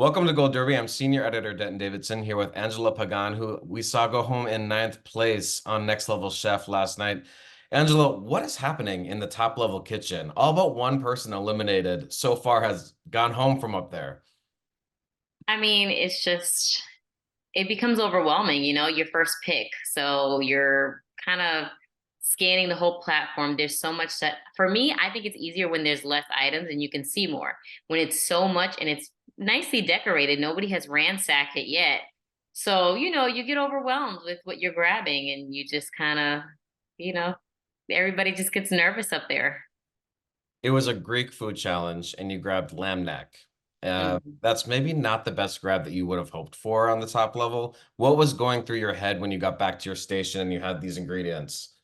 Welcome to Gold Derby. I'm senior editor Denton Davidson here with Angela Pagan, who we saw go home in ninth place on Next Level Chef last night. Angela, what is happening in the top level kitchen? All but one person eliminated so far has gone home from up there. I mean, it becomes overwhelming, your first pick. So you're kind of scanning the whole platform. There's so much that, for me, I think it's easier when there's less items and you can see more. When it's so much and it's nicely decorated, nobody has ransacked it yet. So, you get overwhelmed with what you're grabbing and you just kind of, you know, everybody just gets nervous up there. It was a Greek food challenge, and you grabbed lamb neck. Mhm. That's maybe not the best grab that you would have hoped for on the top level. What was going through your head when you got back to your station and you had these ingredients?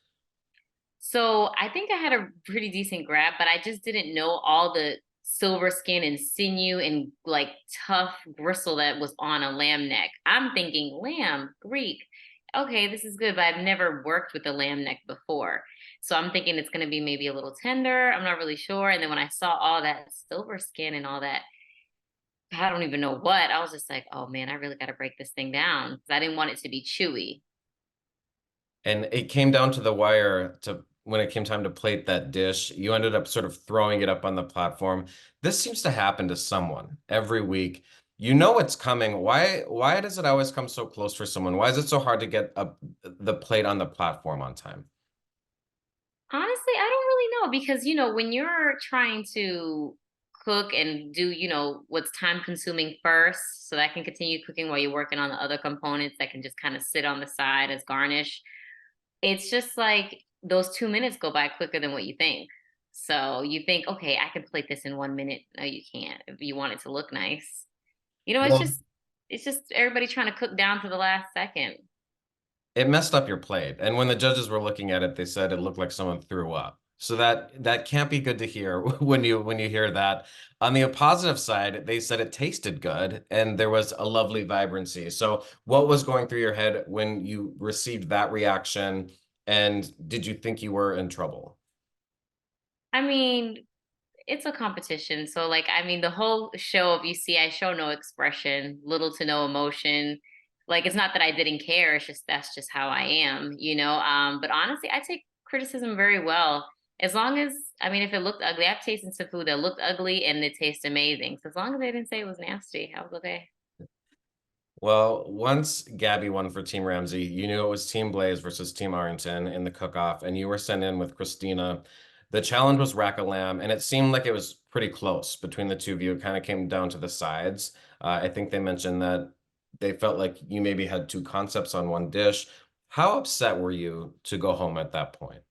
So I think I had a pretty decent grab, but I just didn't know all the silver skin and sinew and like tough gristle that was on a lamb neck. I'm thinking lamb, Greek. Okay, this is good, but I've never worked with a lamb neck before. So I'm thinking it's going to be maybe a little tender. I'm not really sure. And then when I saw all that silver skin and all that, I don't even know what, I was just like, oh man, I really got to break this thing down because I didn't want it to be chewy. And it came down to the wire to when it came time to plate that dish. You ended up sort of throwing it up on the platform. This seems to happen to someone every week. You know it's coming. Why does it always come so close for someone? Why is it so hard to get up the plate on the platform on time? Honestly, I don't really know because, when you're trying to cook and do, what's time consuming first, so that can continue cooking while you're working on the other components that can just kind of sit on the side as garnish. It's just like those 2 minutes go by quicker than what you think. So you think, okay, I can plate this in 1 minute. No, you can't if you want it to look nice. It's Well, just everybody trying to cook down to the last second. it messed up your plate. And when the judges were looking at it, they said it looked like someone threw up. So that can't be good to hear when you hear that. On the positive side, they said it tasted good and there was a lovely vibrancy. So what was going through your head when you received that reaction? And did you think you were in trouble? I mean, it's a competition. So like I mean the whole show, if you see, I show no expression, little to no emotion. Like it's not that I didn't care, it's just that's just how I am. But honestly, I take criticism very well. As long as I mean if it looked ugly, I've tasted some food that looked ugly and it tastes amazing. So as long as they didn't say it was nasty, I was okay. Well, once Gabby won for Team Ramsey, you knew it was Team Blais versus Team Arrington in the cook-off, and you were sent in with Christina. The challenge was rack a lamb, and it seemed like it was pretty close between the two of you. It kind of came down to the sides. I think they mentioned that they felt like you maybe had two concepts on one dish. How upset were you to go home at that point?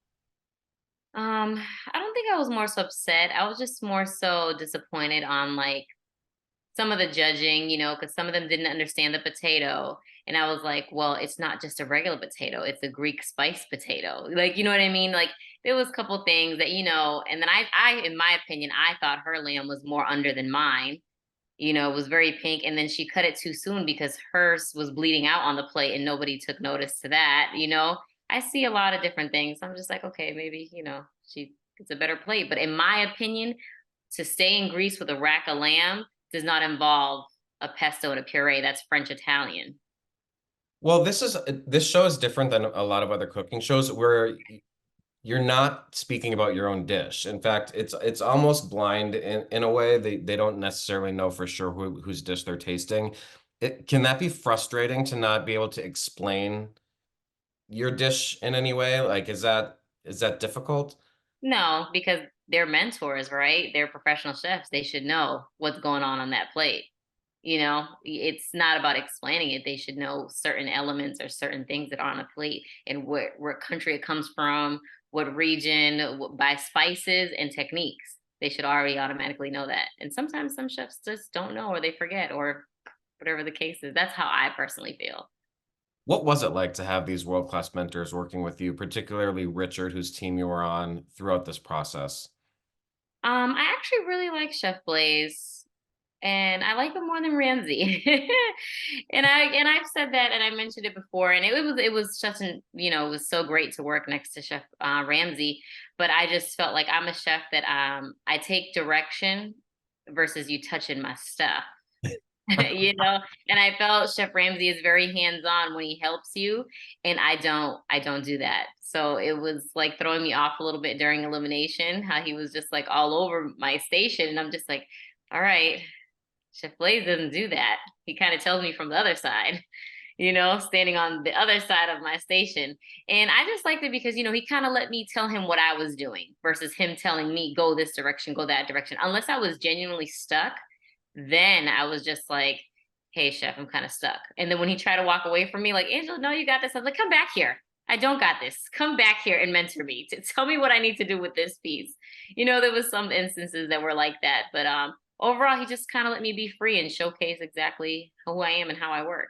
I don't think I was more so upset. I was just more so disappointed on like some of the judging, because some of them didn't understand the potato. And I was like, well, it's not just a regular potato, it's a Greek spice potato. Like, you know what I mean? Like there was a couple things that, and then in my opinion, I thought her lamb was more under than mine. It was very pink. And then she cut it too soon because hers was bleeding out on the plate and nobody took notice to that. I see a lot of different things. I'm just like, okay, maybe, she it's a better plate. But in my opinion, to stay in Greece with a rack of lamb does not involve a pesto and a puree. That's French Italian. Well, this show is different than a lot of other cooking shows where you're not speaking about your own dish. In fact, it's almost blind in a way. They don't necessarily know for sure whose dish they're tasting. Can that be frustrating to not be able to explain your dish in any way? Like, is that difficult? No, because they're mentors, right? They're professional chefs. They should know what's going on that plate. It's not about explaining it. They should know certain elements or certain things that are on a plate and what country it comes from, what region, by spices and techniques. They should already automatically know that. And sometimes some chefs just don't know or they forget or whatever the case is. That's how I personally feel. What was it like to have these world-class mentors working with you, particularly Richard, whose team you were on throughout this process? I actually really like Chef Blaze, and I like him more than Ramsey. and I've said that, and I mentioned it before, and it was such an it was so great to work next to Chef Ramsey, but I just felt like I'm a chef that I take direction versus you touching my stuff. you know, and I felt Chef Ramsay is very hands-on when he helps you, and I don't do that. So it was like throwing me off a little bit during elimination, how he was just like all over my station, and I'm just like, all right, Chef Blais doesn't do that. He kind of tells me from the other side, standing on the other side of my station. And I just liked it because, he kind of let me tell him what I was doing versus him telling me, go this direction, go that direction. Unless I was genuinely stuck, then I was just like, hey, chef, I'm kind of stuck. And then when he tried to walk away from me, like, Angela, no, you got this. I was like, come back here. I don't got this. Come back here and mentor me to tell me what I need to do with this piece. There was some instances that were like that, but overall, he just kind of let me be free and showcase exactly who I am and how I work.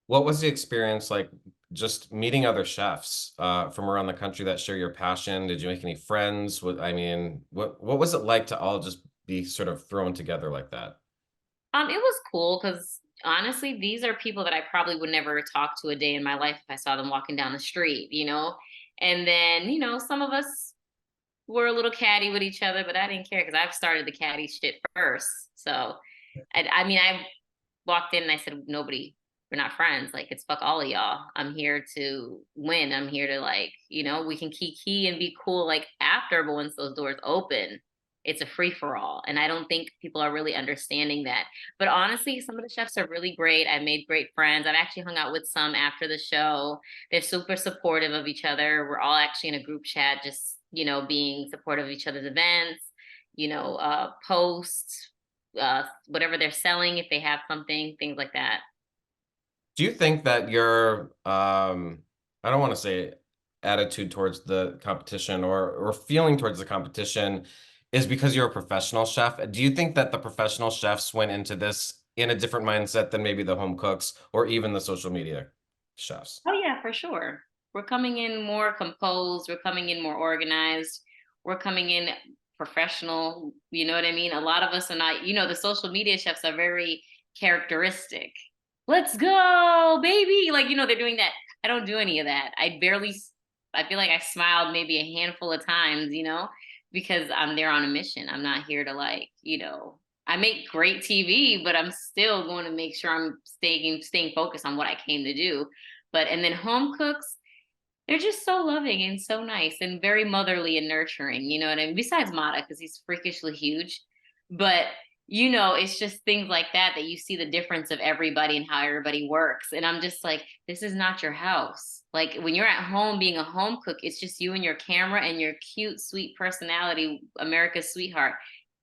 What was the experience like just meeting other chefs from around the country that share your passion? Did you make any friends? I mean, what was it like to all just be sort of thrown together like that? It was cool because honestly, these are people that I probably would never talk to a day in my life if I saw them walking down the street. And then, some of us were a little catty with each other, but I didn't care because I've started the catty shit first. So, I mean, I walked in and I said, nobody, we're not friends. Like, it's fuck all of y'all. I'm here to win. I'm here to, like, we can kiki and be cool like after, but once those doors open, it's a free for all. And I don't think people are really understanding that. But honestly, some of the chefs are really great. I made great friends. I've actually hung out with some after the show. They're super supportive of each other. We're all actually in a group chat, just, being supportive of each other's events, posts, whatever they're selling, if they have something, things like that. Do you think that your I don't want to say attitude towards the competition or feeling towards the competition is because you're a professional chef? Do you think that the professional chefs went into this in a different mindset than maybe the home cooks or even the social media chefs? Oh yeah, for sure. We're coming in more composed, we're coming in more organized, we're coming in professional, you know what I mean? A lot of us are not, the social media chefs are very characteristic. Let's go, baby. Like, they're doing that. I don't do any of that. I feel like I smiled maybe a handful of times, because I'm there on a mission. I'm not here to like, I make great TV, but I'm still going to make sure I'm staying focused on what I came to do. And then home cooks, they're just so loving and so nice and very motherly and nurturing. You know what I mean? Besides Mata, because he's freakishly huge. But it's just things like that that you see the difference of everybody and how everybody works. And I'm just like, this is not your house. Like when you're at home being a home cook, it's just you and your camera and your cute, sweet personality, America's sweetheart.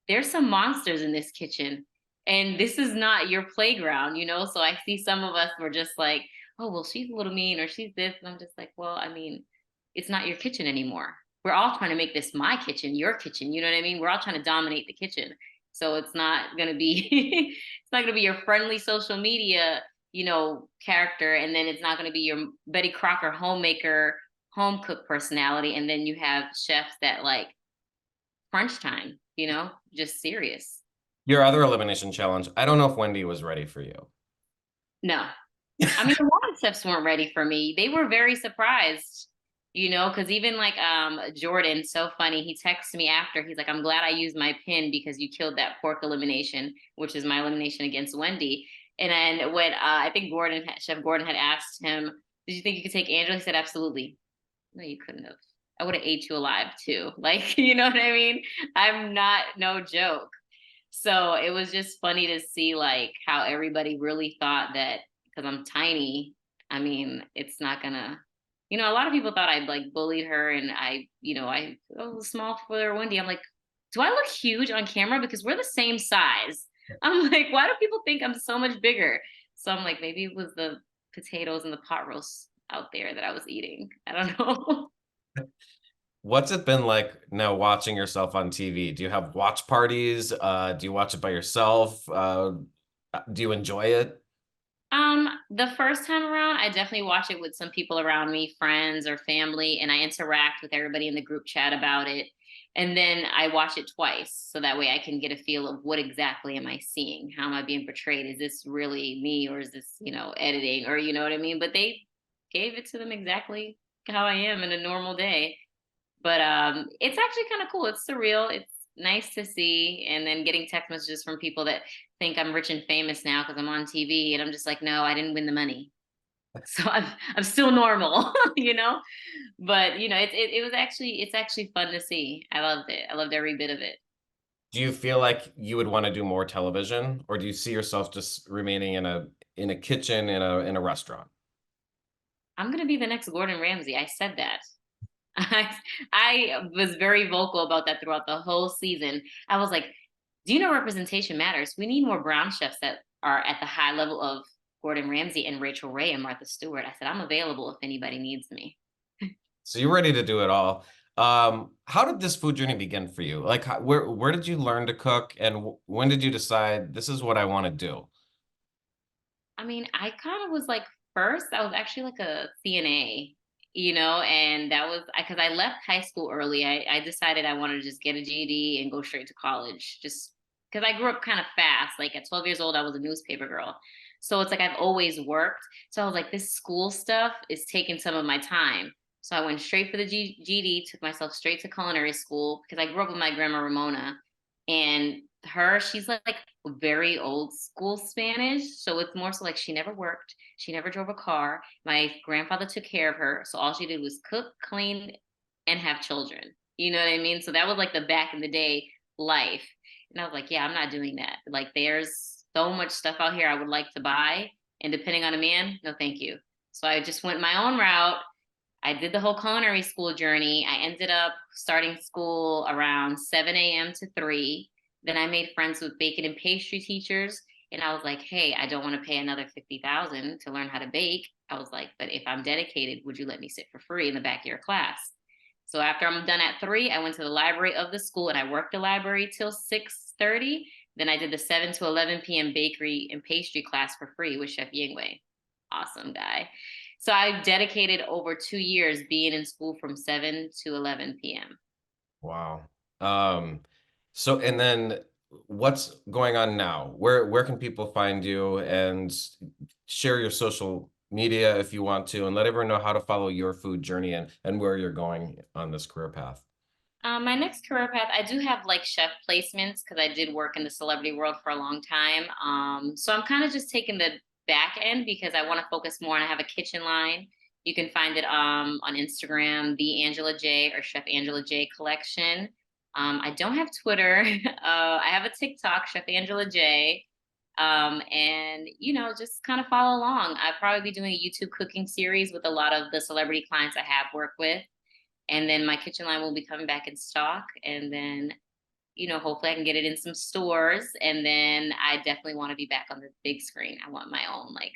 There's some monsters in this kitchen. And this is not your playground. So I see some of us were just like, oh, well, she's a little mean or she's this. And I'm just like, well, I mean, it's not your kitchen anymore. We're all trying to make this my kitchen, your kitchen. You know what I mean? We're all trying to dominate the kitchen. So it's not going to be, it's not going to be your friendly social media, character. And then it's not going to be your Betty Crocker homemaker, home cook personality. And then you have chefs that like crunch time, just serious. Your other elimination challenge, I don't know if Wendy was ready for you. No, I mean, a lot of chefs weren't ready for me. They were very surprised, because even like Jordan, so funny, he texted me after, he's like, I'm glad I used my pin because you killed that pork elimination, which is my elimination against Wendy. And then when I think Chef Gordon had asked him, did you think you could take Angela? He said, absolutely. No, you couldn't have. I would have ate you alive too. Like, you know what I mean? I'm not no joke. So it was just funny to see like how everybody really thought that because I'm tiny, I mean, it's not gonna, a lot of people thought I'd like bullied her and I was small for Wendy. I'm like, do I look huge on camera? Because we're the same size. I'm like, why do people think I'm so much bigger? So I'm like, maybe it was the potatoes and the pot roast out there that I was eating. I don't know. What's it been like now watching yourself on TV? Do you have watch parties? Do you watch it by yourself? Do you enjoy it? The first time around, I definitely watch it with some people around me, friends or family, and I interact with everybody in the group chat about it. And then I watch it twice, so that way I can get a feel of what exactly am I seeing? How am I being portrayed? Is this really me or is this, editing or you know what I mean? But they gave it to them exactly how I am in a normal day. But it's actually kind of cool. It's surreal. It's nice to see. And then getting text messages from people that think I'm rich and famous now because I'm on TV, and I'm just like, no, I didn't win the money. So I'm still normal, you know. But you know, it was actually it's actually fun to see. I loved it. I loved every bit of it. Do you feel like you would want to do more television, or do you see yourself just remaining in a kitchen in a restaurant? I'm gonna be the next Gordon Ramsay. I said that. I I was very vocal about that throughout the whole season. I was like, do you know representation matters? We need more brown chefs that are at the high level of Gordon Ramsay and Rachel Ray and Martha Stewart. I said, I'm available if anybody needs me. So you're ready to do it all. How did this food journey begin for you? Like, where did you learn to cook, and when did you decide this is what I want to do? I mean, I kind of was like, first, I was actually like a CNA, you know, and that was because I left high school early. I decided I wanted to just get a GED and go straight to college, just because I grew up kind of fast. Like at 12 years old, I was a newspaper girl. So it's like I've always worked. So I was like, this school stuff is taking some of my time. So I went straight for the GED, took myself straight to culinary school because I grew up with my grandma Ramona. And she's like very old school Spanish. So it's more so like she never worked. She never drove a car. My grandfather took care of her. So all she did was cook, clean, and have children. You know what I mean? So that was like the back in the day life. And I was like, yeah, I'm not doing that. Like there's so much stuff out here I would like to buy. And depending on a man, no, thank you. So I just went my own route. I did the whole culinary school journey. I ended up starting school around 7 a.m. to 3. Then I made friends with bacon and pastry teachers. And I was like, hey, I don't want to pay another 50,000 to learn how to bake. I was like, but if I'm dedicated, would you let me sit for free in the back of your class? So after I'm done at 3, I went to the library of the school and I worked the library till 6:30. Then I did the 7 to 11 p.m. bakery and pastry class for free with Chef Yingwei. Awesome guy. So I dedicated over 2 years being in school from 7 to 11 p.m. Wow. Um, so and then what's going on now? Where can people find you, and share your social media if you want to, and let everyone know how to follow your food journey and where you're going on this career path. My next career path, I do have like chef placements because I did work in the celebrity world for a long time. So I'm kind of just taking the back end because I want to focus more on. I have a kitchen line. You can find it on Instagram, the Angela J or Chef Angela J collection. I don't have Twitter. I have a TikTok, Chef Angela J. And you know, just kind of follow along. I'll probably be doing a YouTube cooking series with a lot of the celebrity clients I have worked with. And then my kitchen line will be coming back in stock. And then, you know, hopefully I can get it in some stores. And then I definitely want to be back on the big screen. I want my own like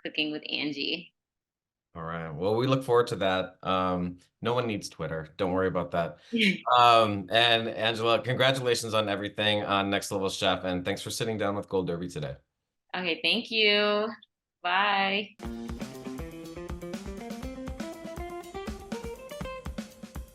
cooking with Angie. All right. Well, we look forward to that. No one needs Twitter. Don't worry about that. And Angela, congratulations on everything on Next Level Chef, and thanks for sitting down with Gold Derby today. Okay, thank you. Bye.